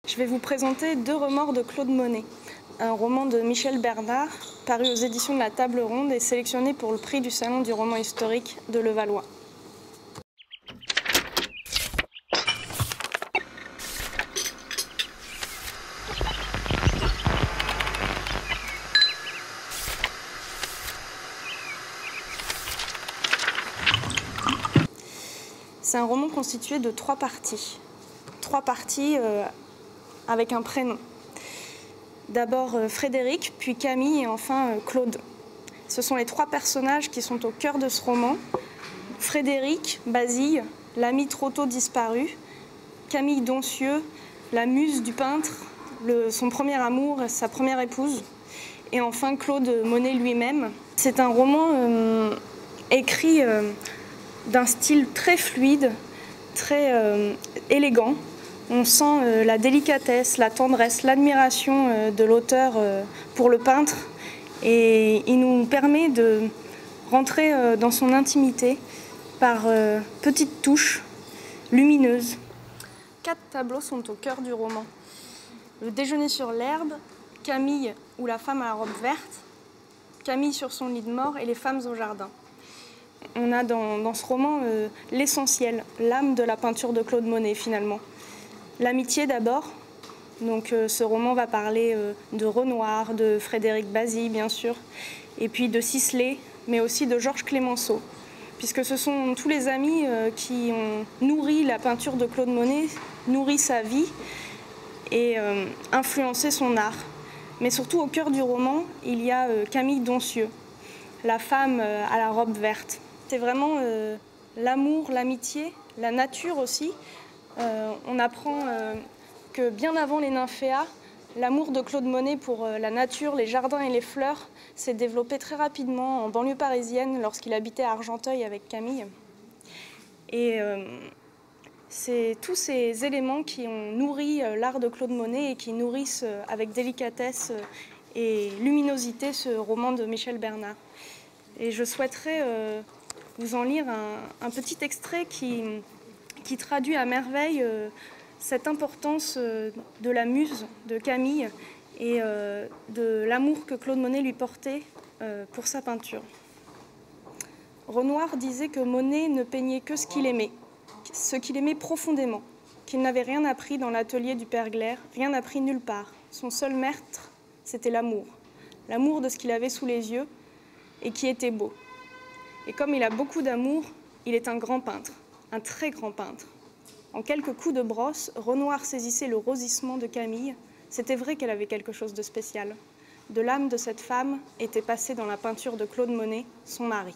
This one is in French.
Je vais vous présenter Deux remords de Claude Monet, un roman de Michel Bernard, paru aux éditions de la Table Ronde et sélectionné pour le prix du Salon du roman historique de Levallois. C'est un roman constitué de trois parties. Trois parties avec un prénom. D'abord Frédéric, puis Camille et enfin Claude. Ce sont les trois personnages qui sont au cœur de ce roman. Frédéric, Basile, l'ami trop tôt disparu. Camille Doncieux, la muse du peintre, son premier amour, sa première épouse. Et enfin Claude Monet lui-même. C'est un roman écrit d'un style très fluide, très élégant. On sent la délicatesse, la tendresse, l'admiration de l'auteur pour le peintre et il nous permet de rentrer dans son intimité par petites touches lumineuses. 4 tableaux sont au cœur du roman. Le déjeuner sur l'herbe, Camille ou la femme à la robe verte, Camille sur son lit de mort et les femmes au jardin. On a dans ce roman l'essentiel, l'âme de la peinture de Claude Monet finalement. L'amitié d'abord, donc ce roman va parler de Renoir, de Frédéric Basile bien sûr, et puis de Sisley, mais aussi de Georges Clemenceau, puisque ce sont tous les amis qui ont nourri la peinture de Claude Monet, nourri sa vie et influencé son art. Mais surtout au cœur du roman, il y a Camille Doncieux, la femme à la robe verte. C'est vraiment l'amour, l'amitié, la nature aussi. On apprend que bien avant les nymphéas, l'amour de Claude Monet pour la nature, les jardins et les fleurs s'est développé très rapidement en banlieue parisienne lorsqu'il habitait à Argenteuil avec Camille. Et c'est tous ces éléments qui ont nourri l'art de Claude Monet et qui nourrissent avec délicatesse et luminosité ce roman de Michel Bernard. Et je souhaiterais vous en lire un petit extrait qui traduit à merveille cette importance de la muse de Camille et de l'amour que Claude Monet lui portait pour sa peinture. Renoir disait que Monet ne peignait que ce qu'il aimait profondément, qu'il n'avait rien appris dans l'atelier du père Glaire, rien appris nulle part. Son seul maître, c'était l'amour de ce qu'il avait sous les yeux et qui était beau. Et comme il a beaucoup d'amour, il est un grand peintre. Un très grand peintre. En quelques coups de brosse, Renoir saisissait le rosissement de Camille. C'était vrai qu'elle avait quelque chose de spécial. De l'âme de cette femme était passée dans la peinture de Claude Monet, son mari.